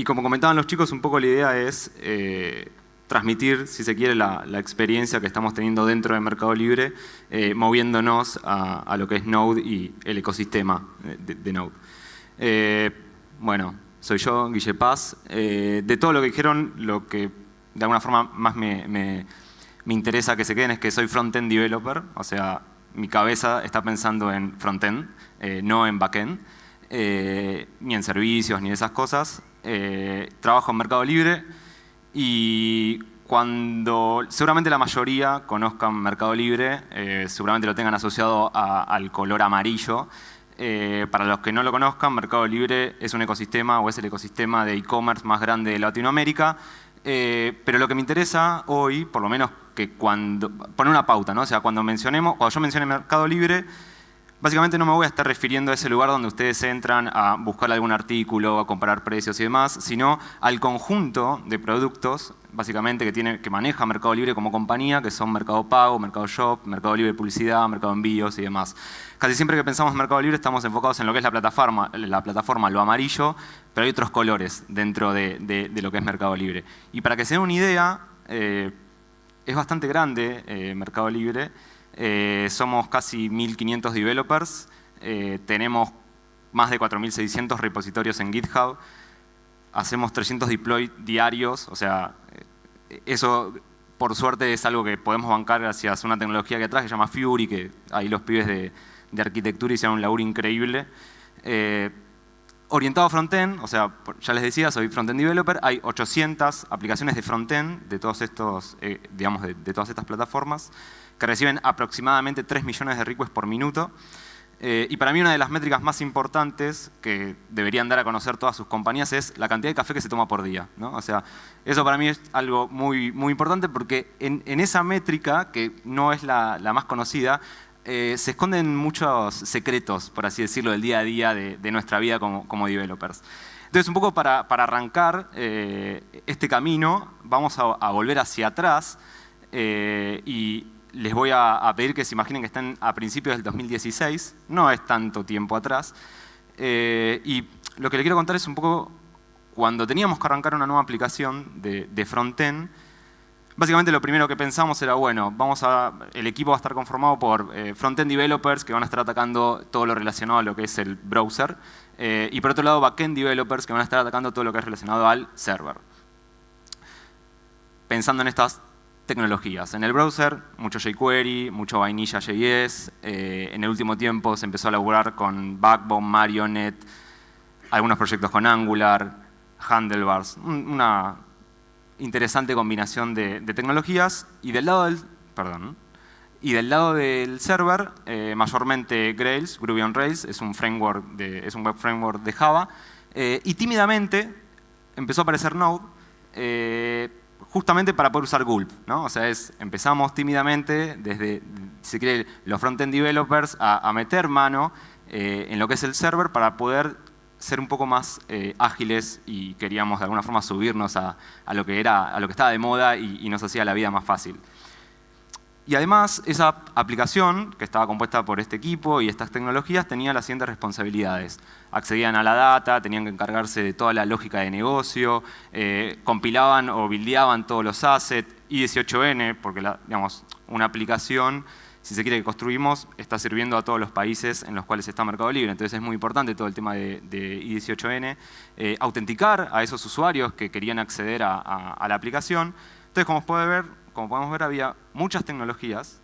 Y como comentaban los chicos, un poco la idea es transmitir, si se quiere, la experiencia que estamos teniendo dentro de Mercado Libre, moviéndonos a lo que es Node y el ecosistema de Node. Bueno, soy yo, Guille Paz. De todo lo que dijeron, lo que de alguna forma más me interesa que se queden es que soy front-end developer, o sea, mi cabeza está pensando en front-end, no en back-end, ni en servicios, ni esas cosas. Trabajo en Mercado Libre y cuando seguramente la mayoría conozcan Mercado Libre, seguramente lo tengan asociado al color amarillo. Para los que no lo conozcan, Mercado Libre es un ecosistema o es el ecosistema de e-commerce más grande de Latinoamérica. Pero lo que me interesa hoy, por lo menos que poner una pauta, ¿no? O sea, cuando yo mencione Mercado Libre, básicamente no me voy a estar refiriendo a ese lugar donde ustedes entran a buscar algún artículo, a comparar precios y demás, sino al conjunto de productos, básicamente, que maneja Mercado Libre como compañía, que son Mercado Pago, Mercado Shop, Mercado Libre Publicidad, Mercado Envíos y demás. Casi siempre que pensamos en Mercado Libre estamos enfocados en lo que es la plataforma, lo amarillo, pero hay otros colores dentro de lo que es Mercado Libre. Y para que se den una idea, es bastante grande Mercado Libre. Somos casi 1.500 developers, tenemos más de 4.600 repositorios en GitHub, hacemos 300 deploy diarios, o sea, eso por suerte es algo que podemos bancar gracias a una tecnología que atrás que se llama Fury, que ahí los pibes de arquitectura hicieron un laburo increíble. Orientado a frontend, o sea, ya les decía, soy frontend developer, hay 800 aplicaciones de frontend de todos estos, digamos, de todas estas plataformas, que reciben aproximadamente 3 millones de requests por minuto. Y para mí una de las métricas más importantes que deberían dar a conocer todas sus compañías es la cantidad de café que se toma por día, ¿no? O sea, eso para mí es algo muy, muy importante porque en esa métrica, que no es la más conocida, se esconden muchos secretos, por así decirlo, del día a día de nuestra vida como developers. Entonces, un poco para arrancar este camino, vamos a volver hacia atrás y les voy a pedir que se imaginen que están a principios del 2016, no es tanto tiempo atrás, y lo que les quiero contar es un poco cuando teníamos que arrancar una nueva aplicación de frontend. Básicamente lo primero que pensamos era, bueno, el equipo va a estar conformado por front-end developers que van a estar atacando todo lo relacionado a lo que es el browser y por otro lado back-end developers que van a estar atacando todo lo que es relacionado al server. Pensando en estas tecnologías. En el browser, mucho jQuery, mucho Vanilla.js. En el último tiempo se empezó a laburar con Backbone, Marionette, algunos proyectos con Angular, Handlebars, una interesante combinación de tecnologías. Y del lado del server, mayormente Grails, Groovy on Rails, es un web framework de Java. Y tímidamente empezó a aparecer Node, justamente para poder usar Gulp, ¿no? O sea, empezamos tímidamente desde, si se quiere, los front-end developers a meter mano en lo que es el server para poder ser un poco más ágiles y queríamos de alguna forma subirnos a lo que estaba de moda y nos hacía la vida más fácil. Y además, esa aplicación, que estaba compuesta por este equipo y estas tecnologías, tenía las siguientes responsabilidades. Accedían a la data, tenían que encargarse de toda la lógica de negocio, compilaban o buildeaban todos los assets, I18N, porque digamos, una aplicación, si se quiere que construimos, está sirviendo a todos los países en los cuales está Mercado Libre. Entonces es muy importante todo el tema de I18N, autenticar a esos usuarios que querían acceder a la aplicación. Entonces, como podemos ver, había muchas tecnologías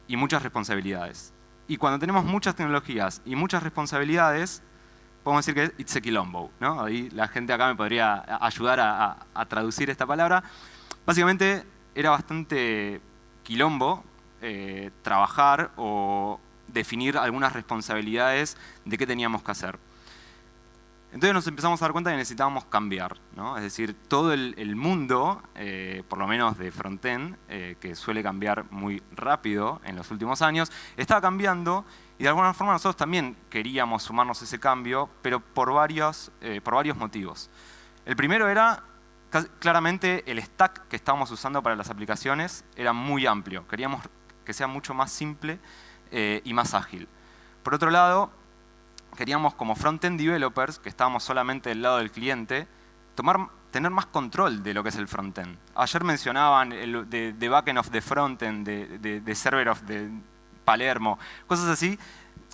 y muchas responsabilidades. Y cuando tenemos muchas tecnologías y muchas responsabilidades, podemos decir que it's a quilombo, ¿no? Ahí la gente acá me podría ayudar a traducir esta palabra. Básicamente era bastante quilombo trabajar o definir algunas responsabilidades de qué teníamos que hacer. Entonces nos empezamos a dar cuenta que necesitábamos cambiar, ¿no? Es decir, todo el mundo, por lo menos de frontend, que suele cambiar muy rápido en los últimos años, estaba cambiando y de alguna forma nosotros también queríamos sumarnos a ese cambio, pero por varios motivos. El primero era, claramente, el stack que estábamos usando para las aplicaciones era muy amplio. Queríamos que sea mucho más simple y más ágil. Por otro lado, queríamos como front-end developers, que estábamos solamente del lado del cliente, tener más control de lo que es el frontend. Ayer mencionaban de backend of the frontend, de server of the Palermo, cosas así.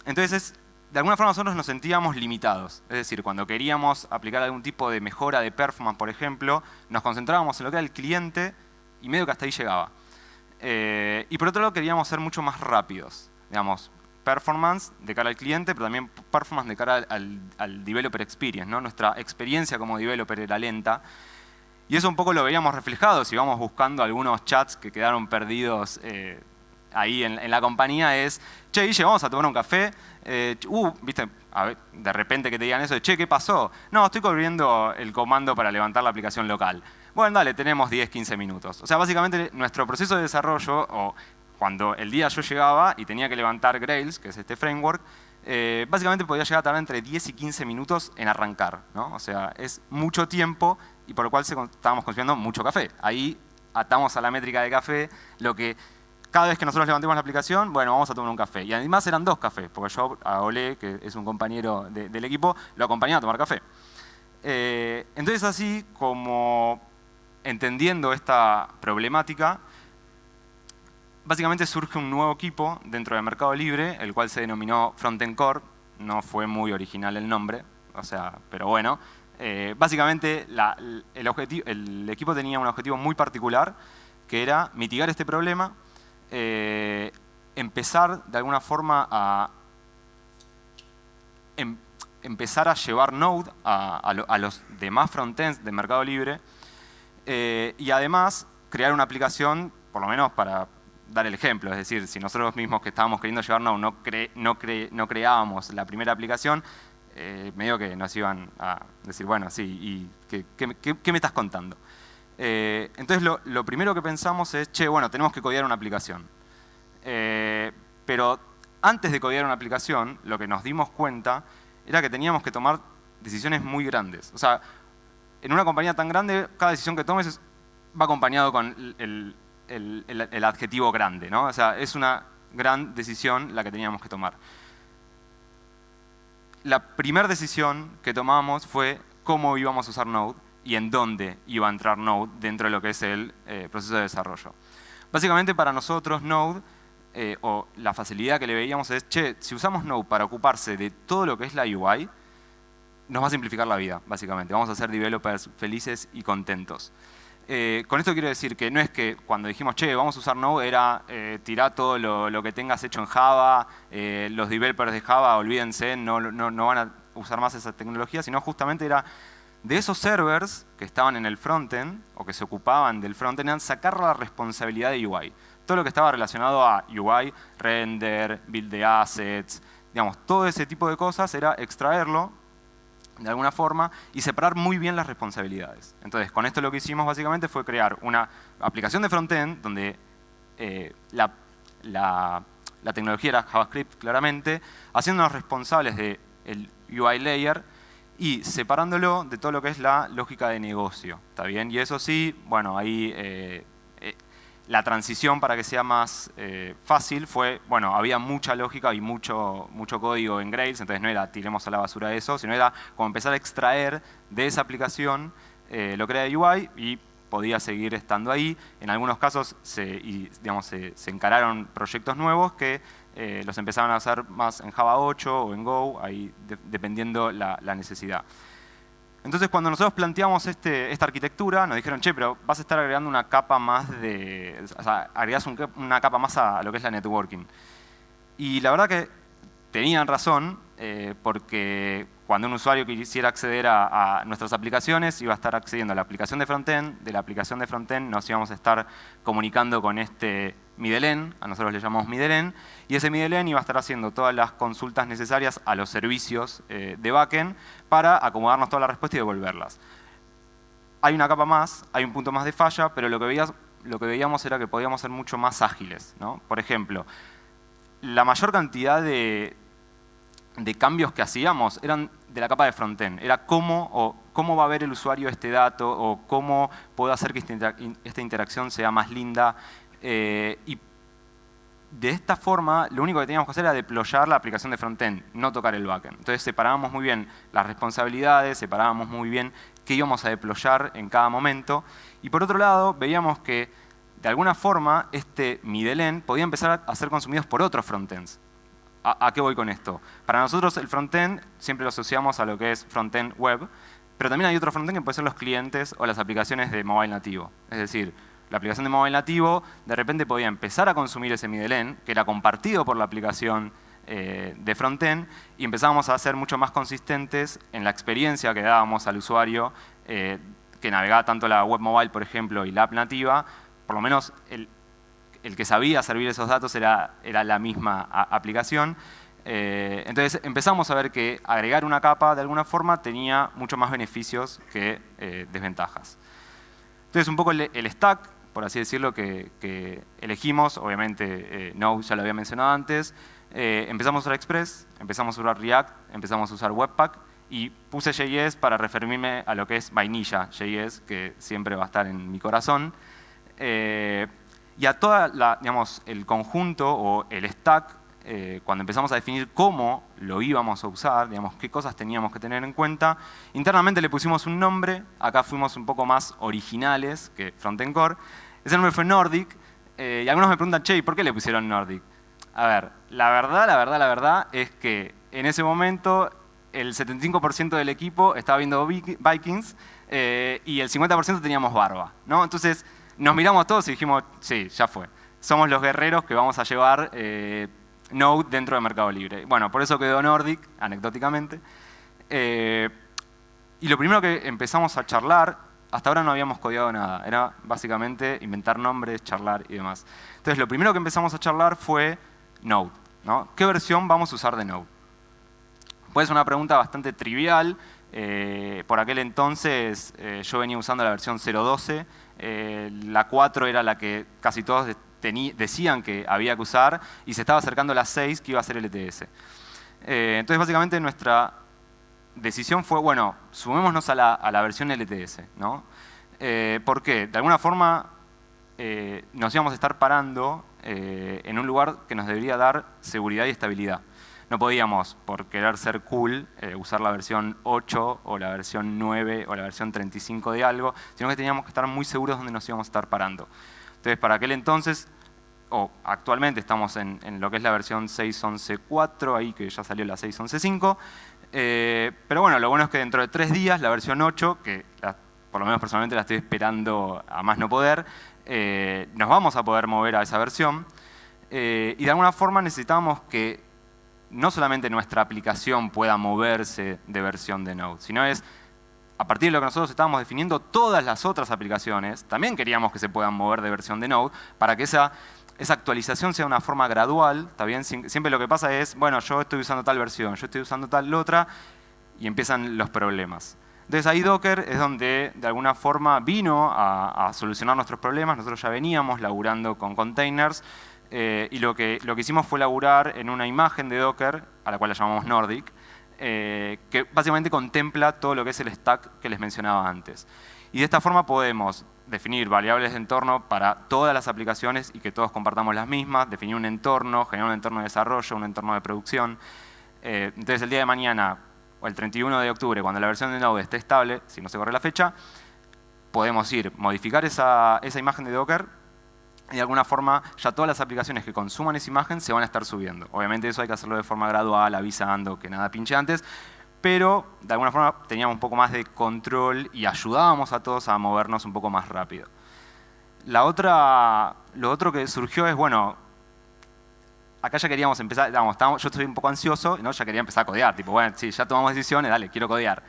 Entonces, de alguna forma nosotros nos sentíamos limitados. Es decir, cuando queríamos aplicar algún tipo de mejora de performance, por ejemplo, nos concentrábamos en lo que era el cliente y medio que hasta ahí llegaba. Y por otro lado queríamos ser mucho más rápidos. Digamos, performance de cara al cliente, pero también performance de cara al developer experience, ¿no? Nuestra experiencia como developer era lenta. Y eso un poco lo veíamos reflejado si vamos buscando algunos chats que quedaron perdidos ahí en la compañía. Es, che, Guille, vamos a tomar un café. ¿Viste? A ver, de repente que te digan eso de, che, ¿qué pasó? No, estoy corriendo el comando para levantar la aplicación local. Bueno, dale, tenemos 10, 15 minutos. O sea, básicamente nuestro proceso de desarrollo, o cuando el día yo llegaba y tenía que levantar Grails, que es este framework, básicamente podía llegar a tardar entre 10 y 15 minutos en arrancar, ¿no? O sea, es mucho tiempo y por lo cual estábamos consumiendo mucho café. Ahí atamos a la métrica de café lo que cada vez que nosotros levantemos la aplicación, bueno, vamos a tomar un café. Y además eran 2 cafés, porque yo a Olé, que es un compañero del equipo, lo acompañaba a tomar café. Entonces así como entendiendo esta problemática, básicamente surge un nuevo equipo dentro de Mercado Libre, el cual se denominó Frontend Core. No fue muy original el nombre, o sea, pero bueno. Básicamente el equipo tenía un objetivo muy particular, que era mitigar este problema, empezar de alguna forma a empezar a llevar Node a los demás frontends de Mercado Libre y además crear una aplicación, por lo menos para dar el ejemplo. Es decir, si nosotros mismos que estábamos queriendo llevar Node no creábamos la primera aplicación, medio que nos iban a decir, bueno, sí, ¿y qué me estás contando? Entonces lo primero que pensamos es, che, bueno, tenemos que codear una aplicación. Pero antes de codear una aplicación, lo que nos dimos cuenta era que teníamos que tomar decisiones muy grandes. O sea, en una compañía tan grande, cada decisión que tomes va acompañado con el adjetivo grande, ¿no? O sea, es una gran decisión la que teníamos que tomar. La primera decisión que tomamos fue cómo íbamos a usar Node y en dónde iba a entrar Node dentro de lo que es el proceso de desarrollo. Básicamente para nosotros Node, o la facilidad que le veíamos es, che, si usamos Node para ocuparse de todo lo que es la UI, nos va a simplificar la vida, básicamente. Vamos a ser developers felices y contentos. Con esto quiero decir que no es que cuando dijimos, che, vamos a usar Node, era tirar todo lo que tengas hecho en Java, los developers de Java, olvídense, no van a usar más esa tecnología, sino justamente era de esos servers que estaban en el frontend o que se ocupaban del frontend, sacar la responsabilidad de UI. Todo lo que estaba relacionado a UI, render, build de assets, digamos, todo ese tipo de cosas era extraerlo de alguna forma y separar muy bien las responsabilidades. Entonces, con esto lo que hicimos básicamente fue crear una aplicación de frontend donde la tecnología era JavaScript claramente, haciéndonos responsables del UI layer y separándolo de todo lo que es la lógica de negocio. ¿Está bien? Y eso sí, bueno, ahí la transición para que sea más fácil fue, bueno, había mucha lógica y mucho código en Grails, entonces no era tiremos a la basura eso, sino era como empezar a extraer de esa aplicación lo que era de UI y podía seguir estando ahí. En algunos casos se encararon proyectos nuevos que los empezaron a hacer más en Java 8 o en Go, ahí dependiendo la necesidad. Entonces, cuando nosotros planteamos esta arquitectura, nos dijeron, che, pero vas a estar agregando una capa más o sea, agregás una capa más a lo que es la networking. Y la verdad que tenían razón, porque cuando un usuario quisiera acceder a nuestras aplicaciones, iba a estar accediendo a la aplicación de frontend. De la aplicación de frontend nos íbamos a estar comunicando con este middleend, a nosotros le llamamos middleend, y ese middleend iba a estar haciendo todas las consultas necesarias a los servicios de backend para acomodarnos toda la respuesta y devolverlas. Hay una capa más, hay un punto más de falla, pero lo que veíamos era que podíamos ser mucho más ágiles, ¿no? Por ejemplo, la mayor cantidad de cambios que hacíamos eran de la capa de frontend. Era cómo va a ver el usuario este dato o cómo puedo hacer que esta interacción sea más linda. Y de esta forma, lo único que teníamos que hacer era deployar la aplicación de frontend, no tocar el backend. Entonces separábamos muy bien las responsabilidades, separábamos muy bien qué íbamos a deployar en cada momento. Y por otro lado, veíamos que de alguna forma este middle-end podía empezar a ser consumido por otros frontends. ¿A qué voy con esto? Para nosotros el frontend siempre lo asociamos a lo que es frontend web, pero también hay otro frontend que puede ser los clientes o las aplicaciones de mobile nativo. Es decir, la aplicación de mobile nativo de repente podía empezar a consumir ese middle-end, que era compartido por la aplicación de frontend, y empezábamos a ser mucho más consistentes en la experiencia que dábamos al usuario que navegaba tanto la web mobile, por ejemplo, y la app nativa. Por lo menos el que sabía servir esos datos era la misma aplicación. Entonces empezamos a ver que agregar una capa de alguna forma tenía mucho más beneficios que desventajas. Entonces un poco el stack, por así decirlo, que elegimos, obviamente Node ya lo había mencionado antes, empezamos a usar Express, empezamos a usar React, empezamos a usar Webpack y puse JS para referirme a lo que es Vainilla JS, que siempre va a estar en mi corazón. Y a toda digamos, el conjunto o el stack, cuando empezamos a definir cómo lo íbamos a usar, digamos, qué cosas teníamos que tener en cuenta, internamente le pusimos un nombre. Acá fuimos un poco más originales que Frontend Core. Ese nombre fue Nordic, y algunos me preguntan, che, ¿y por qué le pusieron Nordic? A ver, la verdad es que en ese momento el 75% del equipo estaba viendo Vikings y el 50% teníamos barba, ¿no? Entonces nos miramos todos y dijimos, sí, ya fue. Somos los guerreros que vamos a llevar Node dentro de Mercado Libre. Bueno, por eso quedó Nordic, anecdóticamente. Y lo primero que empezamos a charlar, hasta ahora no habíamos codiado nada, era básicamente inventar nombres, charlar y demás. Entonces lo primero que empezamos a charlar fue Node, ¿no? ¿Qué versión vamos a usar de Node? Pues es una pregunta bastante trivial. Por aquel entonces yo venía usando la versión 0.12, la 4 era la que casi todos decían que había que usar y se estaba acercando la 6 que iba a ser LTS. Entonces básicamente nuestra decisión fue, bueno, sumémonos a la versión LTS, ¿no? ¿Por qué? De alguna forma nos íbamos a estar parando en un lugar que nos debería dar seguridad y estabilidad. No podíamos, por querer ser cool, usar la versión 8 o la versión 9 o la versión 35 de algo, sino que teníamos que estar muy seguros dónde nos íbamos a estar parando. Entonces, para aquel entonces, o actualmente estamos en lo que es la versión 6.11.4, ahí que ya salió la 6.11.5, pero bueno, lo bueno es que dentro de 3 días la versión 8, que por lo menos personalmente la estoy esperando a más no poder, nos vamos a poder mover a esa versión. Y de alguna forma necesitamos que no solamente nuestra aplicación pueda moverse de versión de Node, sino es, a partir de lo que nosotros estábamos definiendo, todas las otras aplicaciones también queríamos que se puedan mover de versión de Node para que esa actualización sea de una forma gradual. ¿Está bien? Siempre lo que pasa es, bueno, yo estoy usando tal versión, yo estoy usando tal otra, y empiezan los problemas. Entonces ahí Docker es donde de alguna forma vino a solucionar nuestros problemas. Nosotros ya veníamos laburando con containers, y lo que hicimos fue laburar en una imagen de Docker, a la cual la llamamos Nordic, que básicamente contempla todo lo que es el stack que les mencionaba antes. Y de esta forma podemos definir variables de entorno para todas las aplicaciones y que todos compartamos las mismas, definir un entorno, generar un entorno de desarrollo, un entorno de producción. Entonces el día de mañana, o el 31 de octubre, cuando la versión de Node esté estable, si no se corre la fecha, podemos modificar esa imagen de Docker, y de alguna forma ya todas las aplicaciones que consuman esa imagen se van a estar subiendo. Obviamente eso hay que hacerlo de forma gradual, avisando que nada pinche antes, pero de alguna forma teníamos un poco más de control y ayudábamos a todos a movernos un poco más rápido. Lo otro que surgió es, bueno, acá ya queríamos empezar, digamos, yo estoy un poco ansioso, ¿no? Ya quería empezar a codear, tipo, bueno, sí, ya tomamos decisiones, dale, quiero codear.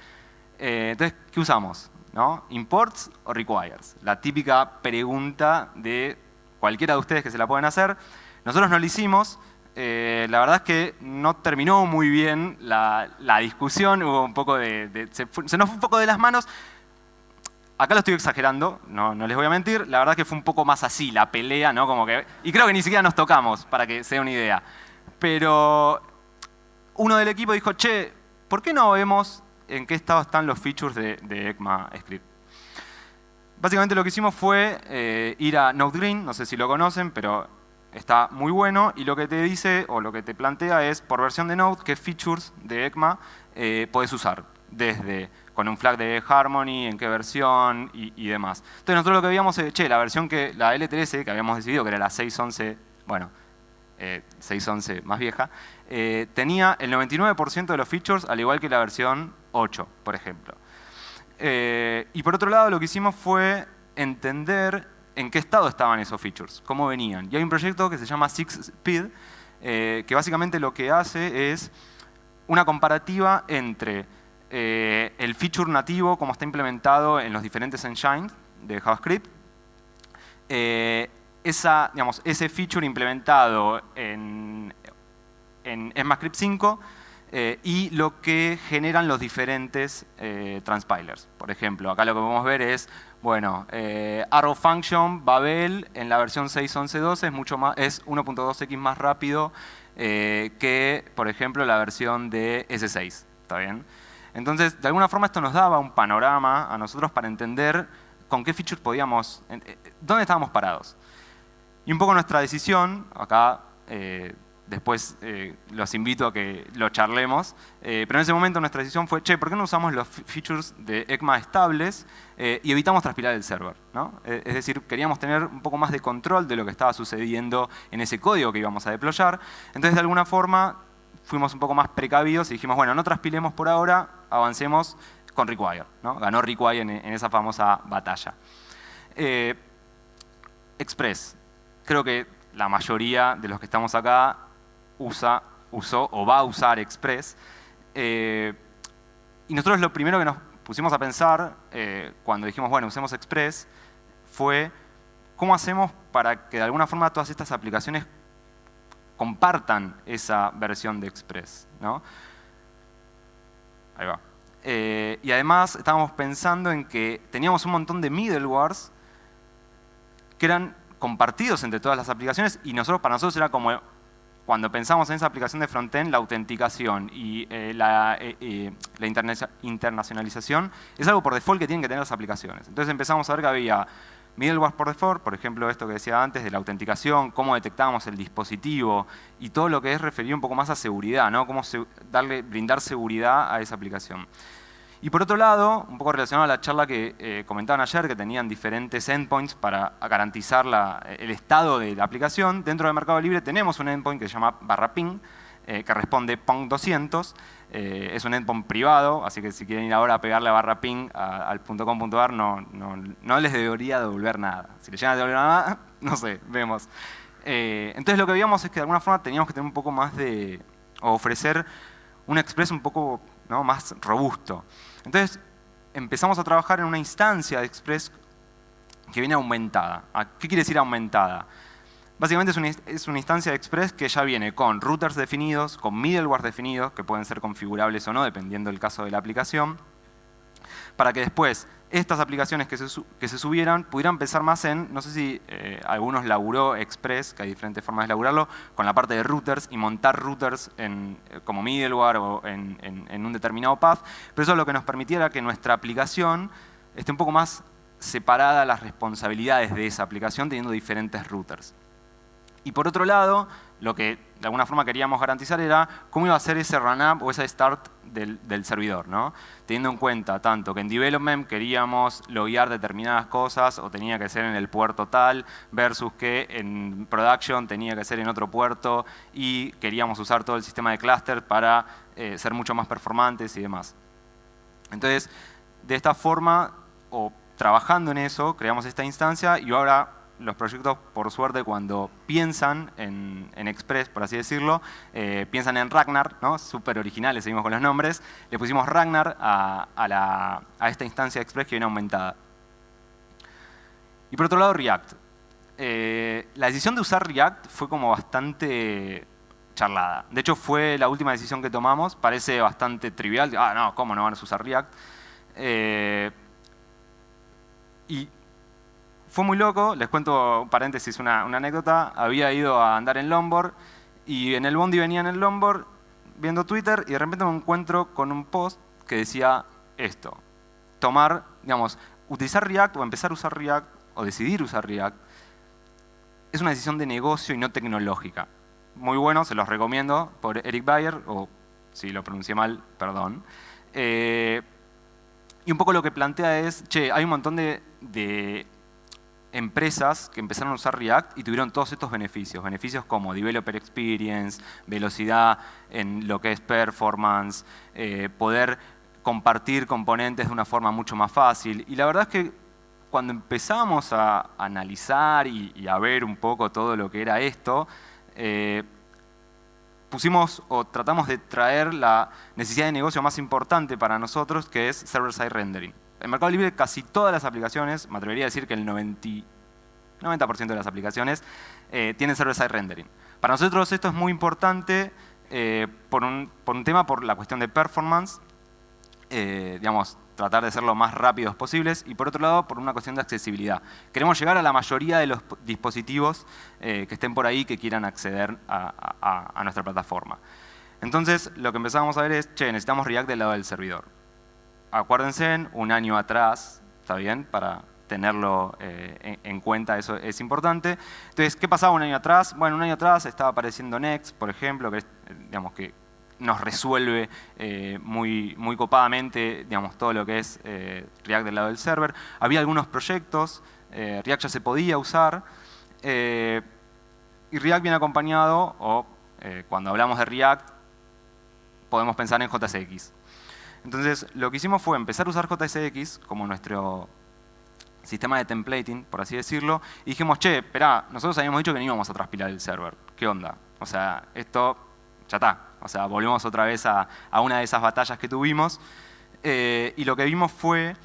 Entonces, ¿qué usamos? ¿No? ¿Imports o requires? La típica pregunta de cualquiera de ustedes que se la pueden hacer. Nosotros no lo hicimos. La verdad es que no terminó muy bien la discusión. Hubo un poco se nos fue un poco de las manos. Acá lo estoy exagerando, no les voy a mentir. La verdad es que fue un poco más así la pelea, ¿no? Como que, y creo que ni siquiera nos tocamos, para que se dé una idea. Pero uno del equipo dijo, che, ¿por qué no vemos en qué estado están los features de ECMAScript? Básicamente lo que hicimos fue ir a Node Green, no sé si lo conocen, pero está muy bueno y lo que te dice o lo que te plantea es por versión de Node qué features de ECMA podés usar, desde con un flag de Harmony, en qué versión y demás. Entonces nosotros lo que veíamos es, la versión la LTS que habíamos decidido, que era la 6.11, bueno, 6.11 más vieja, tenía el 99% de los features al igual que la versión 8, por ejemplo. Y por otro lado lo que hicimos fue entender en qué estado estaban esos features, cómo venían. Y hay un proyecto que se llama SixSpeed, que básicamente lo que hace es una comparativa entre el feature nativo, como está implementado en los diferentes engines de JavaScript, ese feature implementado en ECMAScript 5 y lo que generan los diferentes transpilers. Por ejemplo, acá lo que podemos ver es, bueno, arrow function Babel en la versión 6.11.2 es 1.2x más rápido que, por ejemplo, la versión de S6. ¿Está bien? Entonces, de alguna forma esto nos daba un panorama a nosotros para entender con qué features podíamos, dónde estábamos parados. Y un poco nuestra decisión, acá después los invito a que lo charlemos, pero en ese momento nuestra decisión fue, ¿por qué no usamos los features de ECMA estables y evitamos transpilar el server? ¿No? Es decir, queríamos tener un poco más de control de lo que estaba sucediendo en ese código que íbamos a deployar. Entonces, de alguna forma, fuimos un poco más precavidos y dijimos, bueno, no transpilemos por ahora, avancemos con Require, ¿no? Ganó Require en esa famosa batalla. Express. Creo que la mayoría de los que estamos acá usó o va a usar Express. Y nosotros lo primero que nos pusimos a pensar cuando dijimos, bueno, usemos Express, fue cómo hacemos para que de alguna forma todas estas aplicaciones compartan esa versión de Express, ¿no? Ahí va. Y además estábamos pensando en que teníamos un montón de middlewares que eran compartidos entre todas las aplicaciones y para nosotros era como, cuando pensamos en esa aplicación de frontend, la autenticación y la internacionalización es algo por default que tienen que tener las aplicaciones. Entonces empezamos a ver que había middlewares por default, por ejemplo, esto que decía antes de la autenticación, cómo detectábamos el dispositivo y todo lo que es referido un poco más a seguridad, ¿no? Cómo brindar seguridad a esa aplicación. Y por otro lado, un poco relacionado a la charla que comentaban ayer, que tenían diferentes endpoints para garantizar el estado de la aplicación, dentro de Mercado Libre tenemos un endpoint que se llama /ping, que responde pong 200. Es un endpoint privado, así que si quieren ir ahora a pegarle a /ping al .com.ar no les debería devolver nada. Si les llegan a devolver nada, no sé, vemos. Entonces lo que veíamos es que de alguna forma teníamos que tener un poco más o ofrecer un Express un poco, ¿no?, más robusto. Entonces empezamos a trabajar en una instancia de Express que viene aumentada. ¿Qué quiere decir aumentada? Básicamente es una instancia de Express que ya viene con routers definidos, con middlewares definidos, que pueden ser configurables o no, dependiendo del caso de la aplicación, para que después estas aplicaciones que se subieran pudieran pensar más en, no sé si algunos laburó Express, que hay diferentes formas de laburarlo, con la parte de routers y montar routers como middleware o en un determinado path, pero eso lo que nos permitiera que nuestra aplicación esté un poco más separada las responsabilidades de esa aplicación teniendo diferentes routers. Y por otro lado, lo que de alguna forma queríamos garantizar era cómo iba a ser ese run-up o ese start del servidor, ¿no? Teniendo en cuenta tanto que en development queríamos loguear determinadas cosas o tenía que ser en el puerto tal, versus que en production tenía que ser en otro puerto y queríamos usar todo el sistema de cluster para ser mucho más performantes y demás. Entonces, de esta forma, o trabajando en eso, creamos esta instancia y ahora los proyectos, por suerte, cuando piensan en Express, por así decirlo, piensan en Ragnar, ¿no? Súper originales, seguimos con los nombres. Le pusimos Ragnar a esta instancia de Express que viene aumentada. Y por otro lado, React. La decisión de usar React fue como bastante charlada. De hecho, fue la última decisión que tomamos. Parece bastante trivial. No, ¿cómo no van a usar React? Y fue muy loco, les cuento un paréntesis, una anécdota. Había ido a andar en longboard y en el bondi venía en el longboard viendo Twitter y de repente me encuentro con un post que decía esto. Utilizar React o empezar a usar React o decidir usar React es una decisión de negocio y no tecnológica. Muy bueno, se los recomiendo, por Eric Bayer, o si lo pronuncié mal, perdón. Y un poco lo que plantea es, hay un montón de empresas que empezaron a usar React y tuvieron todos estos beneficios. Beneficios como Developer Experience, velocidad en lo que es performance, poder compartir componentes de una forma mucho más fácil. Y la verdad es que cuando empezamos a analizar y a ver un poco todo lo que era esto, pusimos o tratamos de traer la necesidad de negocio más importante para nosotros, que es server-side rendering. En Mercado Libre casi todas las aplicaciones, me atrevería a decir que el 90% de las aplicaciones tienen server-side rendering. Para nosotros esto es muy importante por un tema, por la cuestión de performance, digamos, tratar de ser lo más rápidos posibles, y por otro lado, por una cuestión de accesibilidad. Queremos llegar a la mayoría de los dispositivos que estén por ahí que quieran acceder a nuestra plataforma. Entonces, lo que empezamos a ver es, necesitamos React del lado del servidor. Acuérdense, un año atrás, ¿está bien? Para tenerlo en cuenta, eso es importante. Entonces, ¿qué pasaba un año atrás? Bueno, un año atrás estaba apareciendo Next, por ejemplo, que es, digamos, que nos resuelve muy copadamente, digamos, todo lo que es React del lado del server. Había algunos proyectos, React ya se podía usar, y React viene acompañado, o cuando hablamos de React, podemos pensar en JSX. Entonces, lo que hicimos fue empezar a usar JSX como nuestro sistema de templating, por así decirlo, y dijimos, esperá, nosotros habíamos dicho que no íbamos a transpilar el server. ¿Qué onda? O sea, esto ya está. O sea, volvimos otra vez a una de esas batallas que tuvimos, y lo que vimos fue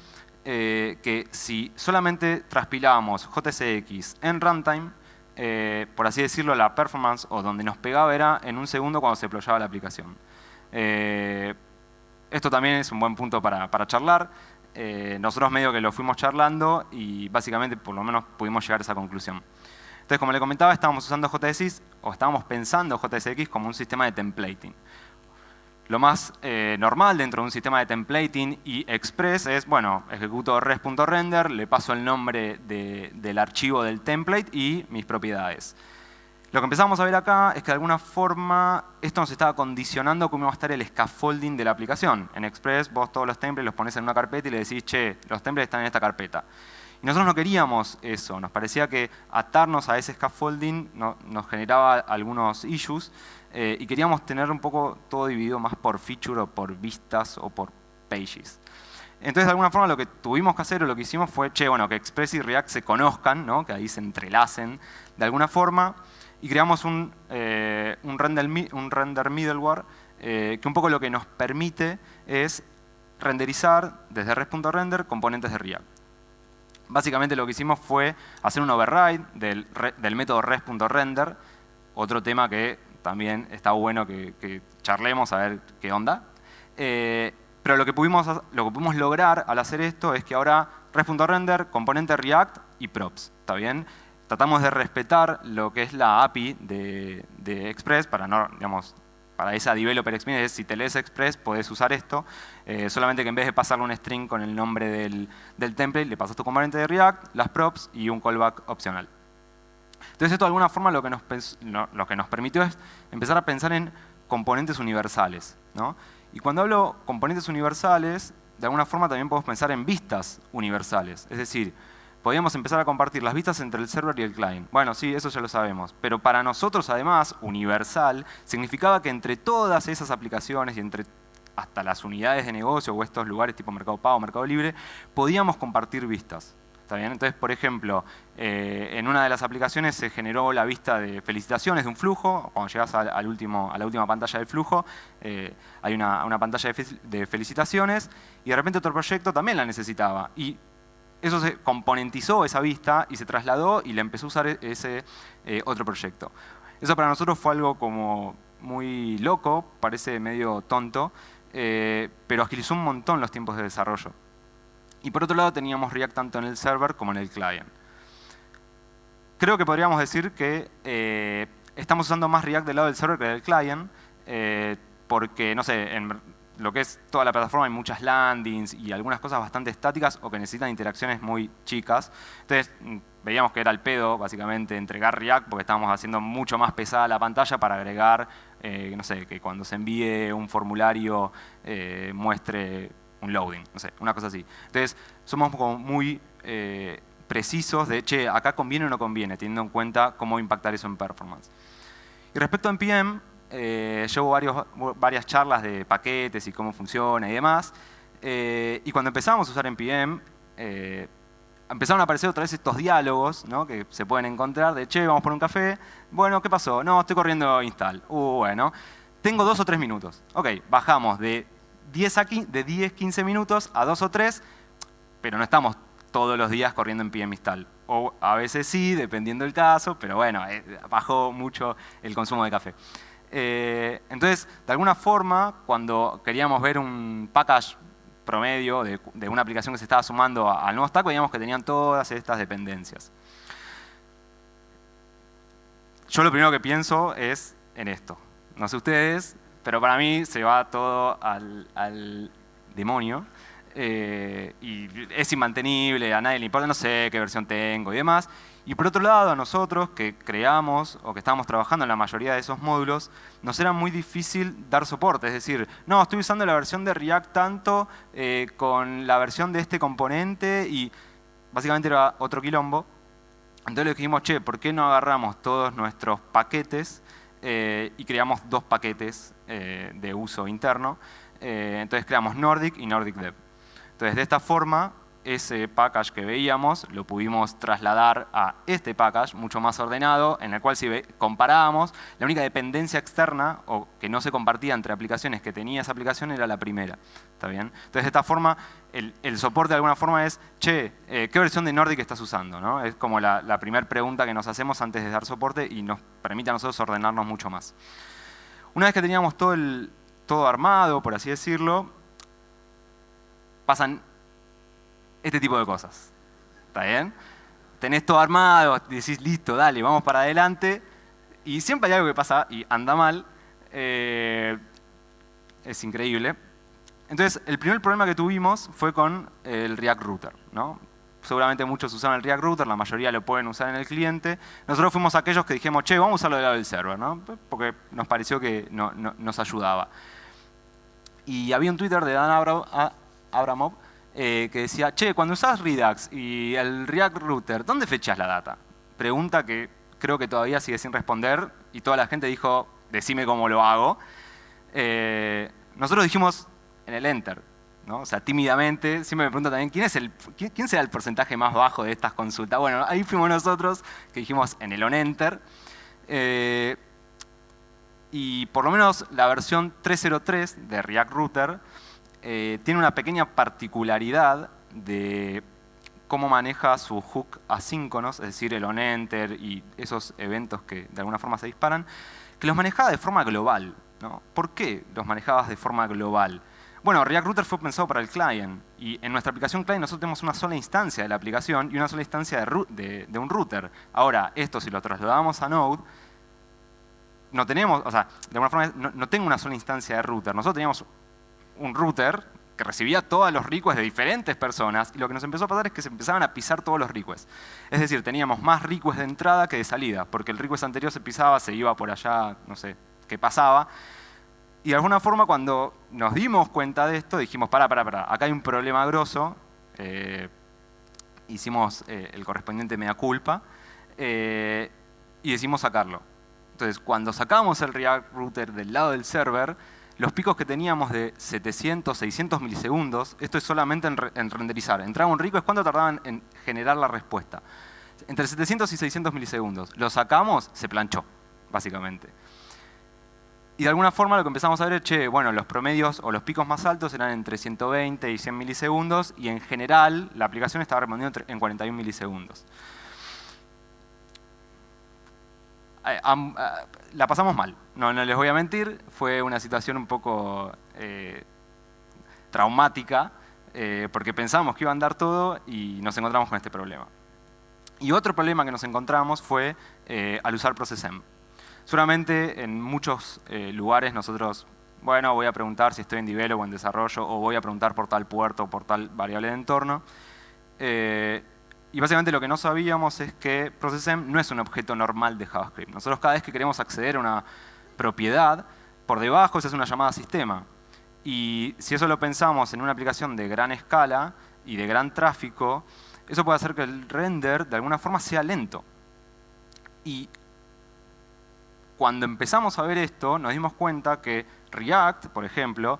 que si solamente transpilábamos JSX en runtime, por así decirlo, la performance o donde nos pegaba era en un segundo cuando se deployaba la aplicación. Esto también es un buen punto para charlar. Nosotros medio que lo fuimos charlando y básicamente por lo menos pudimos llegar a esa conclusión. Entonces, como le comentaba, estábamos usando JSX, o estábamos pensando JSX como un sistema de templating. Lo más normal dentro de un sistema de templating y Express es, bueno, ejecuto res.render, le paso el nombre del archivo del template y mis propiedades. Lo que empezamos a ver acá es que de alguna forma esto nos estaba condicionando cómo va a estar el scaffolding de la aplicación. En Express vos todos los templates los pones en una carpeta y le decís, los templates están en esta carpeta. Y nosotros no queríamos eso, nos parecía que atarnos a ese scaffolding nos generaba algunos issues, y queríamos tener un poco todo dividido más por feature o por vistas o por pages. Entonces, de alguna forma, lo que tuvimos que hacer o lo que hicimos fue, bueno, que Express y React se conozcan, ¿no? Que ahí se entrelacen de alguna forma, y creamos un render middleware que un poco lo que nos permite es renderizar desde res.render componentes de React. Básicamente lo que hicimos fue hacer un override del método res.render, otro tema que también está bueno que charlemos a ver qué onda. Pero lo que pudimos lograr al hacer esto es que ahora res.render, componente React y props, ¿está bien? Tratamos de respetar lo que es la API de Express para esa developer experience. Si te lees Express podés usar esto, solamente que en vez de pasarle un string con el nombre del template, le pasas tu componente de React, las props y un callback opcional. Entonces esto de alguna forma lo que nos permitió es empezar a pensar en componentes universales, ¿no? Y cuando hablo componentes universales, de alguna forma también podemos pensar en vistas universales. Es decir, podíamos empezar a compartir las vistas entre el server y el client. Bueno, sí, eso ya lo sabemos. Pero para nosotros, además, universal significaba que entre todas esas aplicaciones y entre hasta las unidades de negocio o estos lugares tipo Mercado Pago, Mercado Libre, podíamos compartir vistas. ¿Está bien? Entonces, por ejemplo, en una de las aplicaciones se generó la vista de felicitaciones de un flujo. Cuando llegas a la última pantalla del flujo, hay una pantalla de felicitaciones y de repente otro proyecto también la necesitaba. Y eso se componentizó esa vista y se trasladó y le empezó a usar ese otro proyecto. Eso para nosotros fue algo como muy loco, parece medio tonto, pero agilizó un montón los tiempos de desarrollo. Y por otro lado teníamos React tanto en el server como en el client. Creo que podríamos decir que estamos usando más React del lado del server que del client, porque, no sé, lo que es toda la plataforma hay muchas landings y algunas cosas bastante estáticas o que necesitan interacciones muy chicas. Entonces veíamos que era el pedo, básicamente, entregar React porque estábamos haciendo mucho más pesada la pantalla para agregar, no sé, que cuando se envíe un formulario muestre un loading, no sé, una cosa así. Entonces somos como muy precisos de, che, acá conviene o no conviene, teniendo en cuenta cómo impactar eso en performance. Y respecto a NPM, llevo varias charlas de paquetes y cómo funciona y demás. Y cuando empezamos a usar NPM, empezaron a aparecer otra vez estos diálogos, ¿no? Que se pueden encontrar de, che, vamos por un café. Bueno, ¿qué pasó? No, estoy corriendo install. Bueno, tengo 2 o 3 minutos. Ok, bajamos de 10, 15 minutos a 2 o 3, pero no estamos todos los días corriendo NPM install. O a veces sí, dependiendo del caso, pero bueno, bajó mucho el consumo de café. Entonces, de alguna forma, cuando queríamos ver un package promedio de una aplicación que se estaba sumando al nuevo stack, veíamos que tenían todas estas dependencias. Yo lo primero que pienso es en esto. No sé ustedes, pero para mí se va todo al demonio. Y es inmantenible, a nadie le importa, no sé qué versión tengo y demás. Y por otro lado, a nosotros que creamos o que estábamos trabajando en la mayoría de esos módulos, nos era muy difícil dar soporte. Es decir, no, estoy usando la versión de React tanto con la versión de este componente y básicamente era otro quilombo. Entonces le dijimos, che, ¿por qué no agarramos todos nuestros paquetes y creamos 2 paquetes de uso interno? Entonces creamos Nordic y Nordic Dev. Entonces, de esta forma, ese package que veíamos lo pudimos trasladar a este package mucho más ordenado, en el cual si comparábamos, la única dependencia externa o que no se compartía entre aplicaciones que tenía esa aplicación era la primera. ¿Está bien? Entonces, de esta forma, el soporte de alguna forma es, che, ¿qué versión de Nordic estás usando? ¿No? Es como la primera pregunta que nos hacemos antes de dar soporte y nos permite a nosotros ordenarnos mucho más. Una vez que teníamos todo armado, por así decirlo, pasan este tipo de cosas. ¿Está bien? Tenés todo armado, decís, listo, dale, vamos para adelante. Y siempre hay algo que pasa y anda mal. Es increíble. Entonces, el primer problema que tuvimos fue con el React Router, ¿no? Seguramente muchos usaron el React Router, la mayoría lo pueden usar en el cliente. Nosotros fuimos aquellos que dijimos, che, vamos a usarlo del lado del server, ¿no? Porque nos pareció que nos ayudaba. Y había un Twitter de Dan Abramov que decía, che, cuando usás Redux y el React Router, ¿dónde fechas la data? Pregunta que creo que todavía sigue sin responder y toda la gente dijo, decime cómo lo hago. Nosotros dijimos en el enter, ¿no? O sea, tímidamente. Siempre me preguntan también, ¿quién será el porcentaje más bajo de estas consultas? Bueno, ahí fuimos nosotros que dijimos en el on enter. Y por lo menos la versión 3.03 de React Router tiene una pequeña particularidad de cómo maneja su hook asíncronos, es decir, el onEnter y esos eventos que de alguna forma se disparan, que los manejaba de forma global, ¿no? ¿Por qué los manejabas de forma global? Bueno, React Router fue pensado para el client y en nuestra aplicación client nosotros tenemos una sola instancia de la aplicación y una sola instancia de un router. Ahora, esto si lo trasladamos a Node, no tenemos, o sea, de alguna forma no tengo una sola instancia de router. Nosotros teníamos un router que recibía todos los requests de diferentes personas y lo que nos empezó a pasar es que se empezaban a pisar todos los requests. Es decir, teníamos más requests de entrada que de salida, porque el request anterior se pisaba, se iba por allá, no sé qué pasaba. Y de alguna forma cuando nos dimos cuenta de esto dijimos, pará, acá hay un problema grosso. Hicimos el correspondiente mea culpa y decidimos sacarlo. Entonces, cuando sacamos el React Router del lado del server, los picos que teníamos de 700, 600 milisegundos, esto es solamente en renderizar. Entraba un request, ¿cuánto tardaban en generar la respuesta? Entre 700 y 600 milisegundos. Lo sacamos, se planchó, básicamente. Y de alguna forma lo que empezamos a ver es, che, bueno, los promedios o los picos más altos eran entre 120 y 100 milisegundos y en general la aplicación estaba respondiendo en 41 milisegundos. La pasamos mal, no les voy a mentir, fue una situación un poco traumática porque pensábamos que iba a andar todo y nos encontramos con este problema. Y otro problema que nos encontramos fue al usar ProcessM. Seguramente en muchos lugares nosotros bueno, voy a preguntar si estoy en develop o en desarrollo, o voy a preguntar por tal puerto o por tal variable de entorno. Y básicamente lo que no sabíamos es que ProcessM no es un objeto normal de JavaScript. Nosotros cada vez que queremos acceder a una propiedad, por debajo se hace una llamada a sistema. Y si eso lo pensamos en una aplicación de gran escala y de gran tráfico, eso puede hacer que el render de alguna forma sea lento. Y cuando empezamos a ver esto, nos dimos cuenta que React, por ejemplo,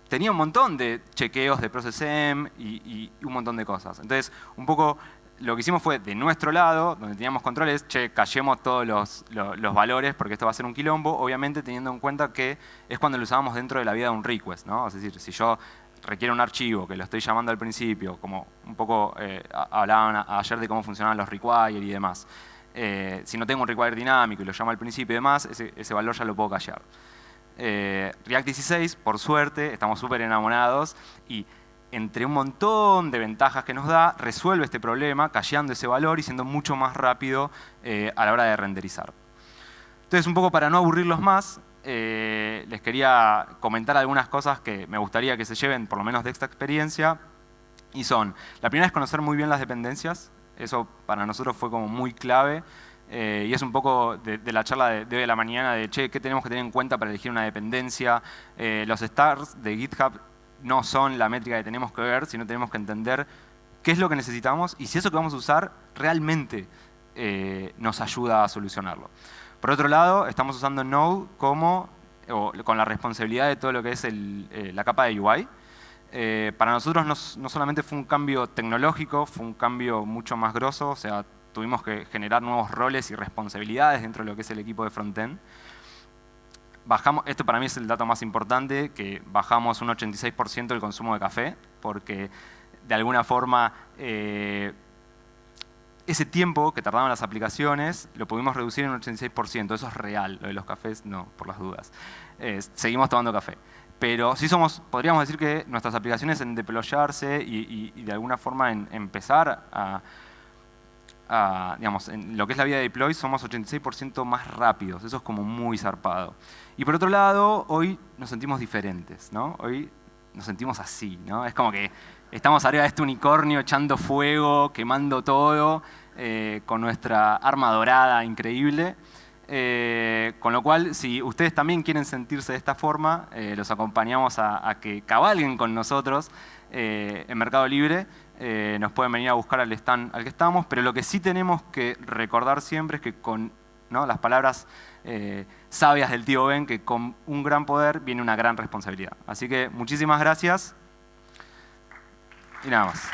tenía un montón de chequeos de ProcessM y un montón de cosas. Entonces, un poco lo que hicimos fue, de nuestro lado, donde teníamos controles, callemos todos los valores porque esto va a ser un quilombo, obviamente teniendo en cuenta que es cuando lo usábamos dentro de la vida de un request, ¿no? Es decir, si yo requiero un archivo que lo estoy llamando al principio, como un poco hablaban ayer de cómo funcionaban los require y demás, si no tengo un require dinámico y lo llamo al principio y demás, ese valor ya lo puedo callar. React 16, por suerte, estamos súper enamorados y entre un montón de ventajas que nos da, resuelve este problema calleando ese valor y siendo mucho más rápido a la hora de renderizar. Entonces, un poco para no aburrirlos más, les quería comentar algunas cosas que me gustaría que se lleven, por lo menos de esta experiencia, y son, la primera es conocer muy bien las dependencias, eso para nosotros fue como muy clave. Y es un poco de la charla de hoy de la mañana de, che, ¿qué tenemos que tener en cuenta para elegir una dependencia? Los stars de GitHub no son la métrica que tenemos que ver, sino tenemos que entender qué es lo que necesitamos y si eso que vamos a usar realmente nos ayuda a solucionarlo. Por otro lado, estamos usando Node con la responsabilidad de todo lo que es la capa de UI. Para nosotros no solamente fue un cambio tecnológico, fue un cambio mucho más grosso, o sea, tuvimos que generar nuevos roles y responsabilidades dentro de lo que es el equipo de frontend. Esto para mí es el dato más importante, que bajamos un 86% el consumo de café, porque de alguna forma ese tiempo que tardaban las aplicaciones lo pudimos reducir en un 86%. Eso es real, lo de los cafés no, por las dudas. Seguimos tomando café. Pero sí podríamos decir que nuestras aplicaciones en deployarse y de alguna forma en empezar digamos, en lo que es la vida de deploy somos 86% más rápidos. Eso es como muy zarpado. Y por otro lado, hoy nos sentimos diferentes, ¿no? Hoy nos sentimos así, ¿no? Es como que estamos arriba de este unicornio echando fuego, quemando todo, con nuestra arma dorada increíble. Con lo cual, si ustedes también quieren sentirse de esta forma, los acompañamos a que cabalguen con nosotros en Mercado Libre. Nos pueden venir a buscar al stand al que estamos, pero lo que sí tenemos que recordar siempre es que con las palabras sabias del tío Ben, que con un gran poder viene una gran responsabilidad. Así que muchísimas gracias y nada más.